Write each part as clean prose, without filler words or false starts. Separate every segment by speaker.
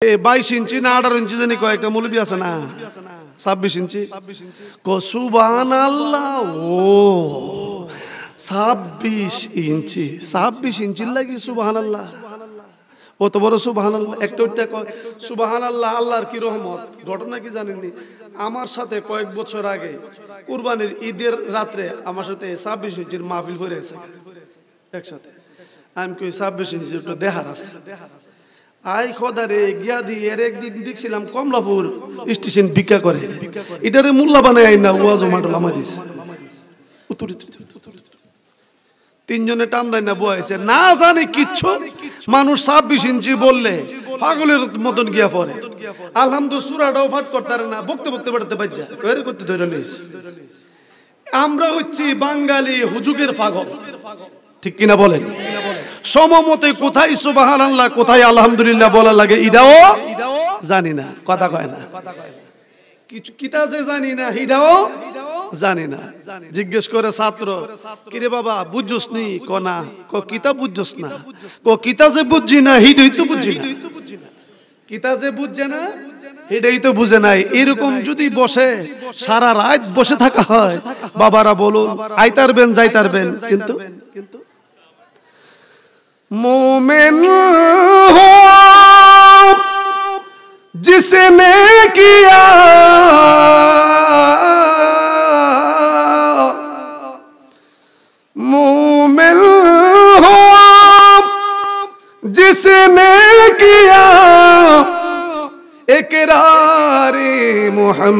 Speaker 1: 22 ইঞ্চি না 18 ইঞ্চি জানি কয়েকটা মৌলবি আছে না 26 ইঞ্চি কো সুবহানাল্লাহ ও 26 ইঞ্চি লাগি সুবহানাল্লাহ কত বড় সুবহানাল্লাহ একটা সুবহানাল্লাহ আল্লাহর কি রহমত ঘটনা কি জানেননি আমার সাথে কয়েক বছর আগে কুরবানির ঈদের রাতে আমার সাথে 26 ইঞ্চির মাহফিল হয়েছে একসাথে আমি কই 26 ইঞ্চি একটু দেখার আছে আই খোদারে গিয়া দি এর একদিন দেখছিলাম কমলাপুর স্টেশন ভিক্ষা করে এটারে মোল্লা বানায় আইনা ওয়াজ মাডল আমা দিছে উত্তর তিনজনে টান দেয় না বয়েছে না জানে কিচ্ছু মানুষ 26 ইঞ্চি বললে পাগলের মতন গিয়া পড়ে আলহামদুলিল্লাহ সূরাটাও পাঠ করতে পারে না বকতে বকতে পড়তে বাজ্জা কইরে করতে ধরে লইছে আমরা হচ্ছি বাঙালি হুজুগের পাগল ঠিক কিনা বলেন সমমতে কোথায় সুবহানাল্লাহ কোথায় আলহামদুলিল্লাহ বলা লাগে এটাও জানি না কথা কয় না কিছু কিতাবে জানি না এটাও জানি না জিজ্ঞেস করে ছাত্র কিরে বাবা বুঝছস নি কোনা কো কিতাব বুঝছস না কো কিতাবে বুঝি না হিডই তো বুঝি না কিতাবে বুঝে না এটাই তো বুঝে নাই এরকম যদি বসে সারা রাত বসে থাকা হয় বাবারা বলুন আইতারবেন যাইতারবেন কিন্তু मोमेन हो जिसने किया मोमेन हो जिसने किया इकरारे मोहम्मद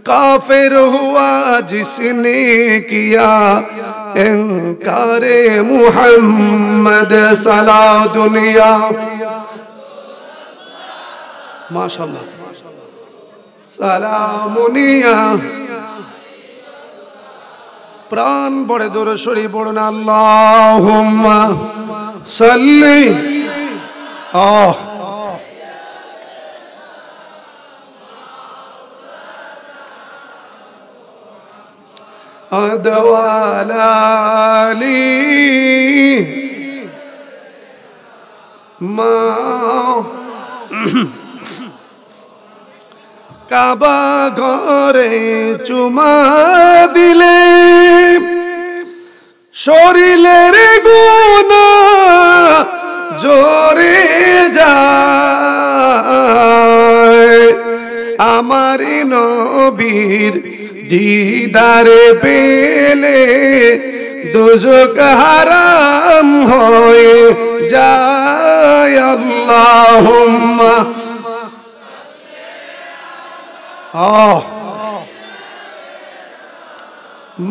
Speaker 1: काफिर हुआ जिसने किया इनकारे मुहम्मद सला दुनिया माशाअल्लाह सलामुनिया प्राण बड़े दूर शरी पढ़ना अल्लाहुम्मा सल्ली अदवालाली मा काबा घरे चुमा दिले शरीरेर गुना जोरे যায় আমার নবীর दीदारे पेले दोजख हराम होए जाए अल्लाहुम्मा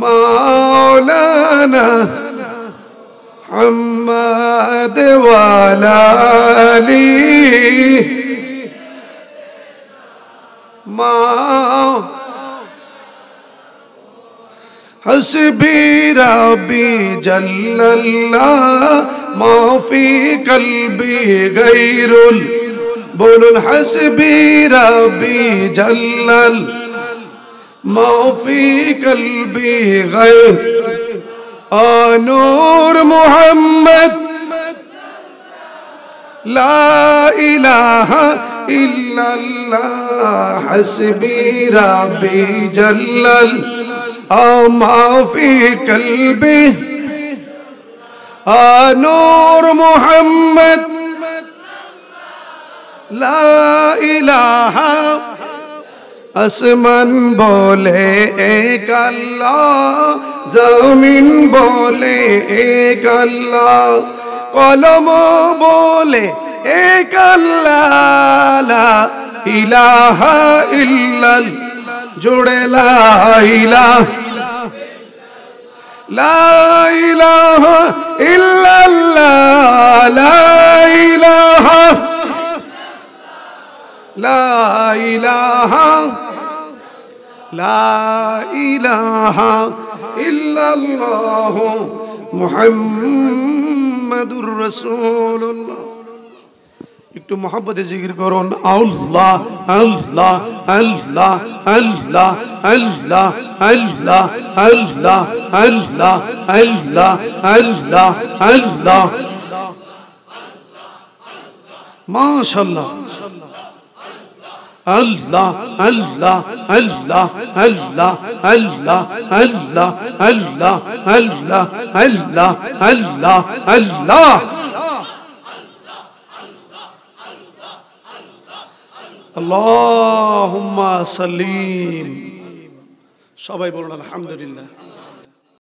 Speaker 1: मौलाना मुहम्मद वाला अली हस्बी रब्बी जल्लल्लाह मा फी कल्बी गैरुल बोलुन हस्बी रब्बी जल्लल मा फी कल्बी गैर नूर मुहम्मद ला इलाहा इल्लल्लाह हस्बी रब्बी जल्लल ما في قلبي नूर मुहम्मद ला इलाहा आसमान बोले एक अल्लाह जमीन बोले एक अल्लाह कलम बोले एक अल्लाह ला इलाहा इल्लल्लाह जुड़े ला इलाहा इल्लल्लाह ला इलाहा इल्लल्लाह मुहम्मदुर रसूलुल्लाह একটু মহব্বতে জিকির করুন আল্লাহ আল্লাহ আল্লাহ আল্লাহ আল্লাহ আল্লাহ আল্লাহ আল্লাহ আল্লাহ আল্লাহ আল্লাহ মাশাআল্লাহ আল্লাহ আল্লাহ আল্লাহ আল্লাহ আল্লাহ আল্লাহ আল্লাহ আল্লাহ আল্লাহ আল্লাহ আল্লাহ আল্লাহুম্মা সাল্লিম। সবাই বলুন আলহামদুলিল্লাহ।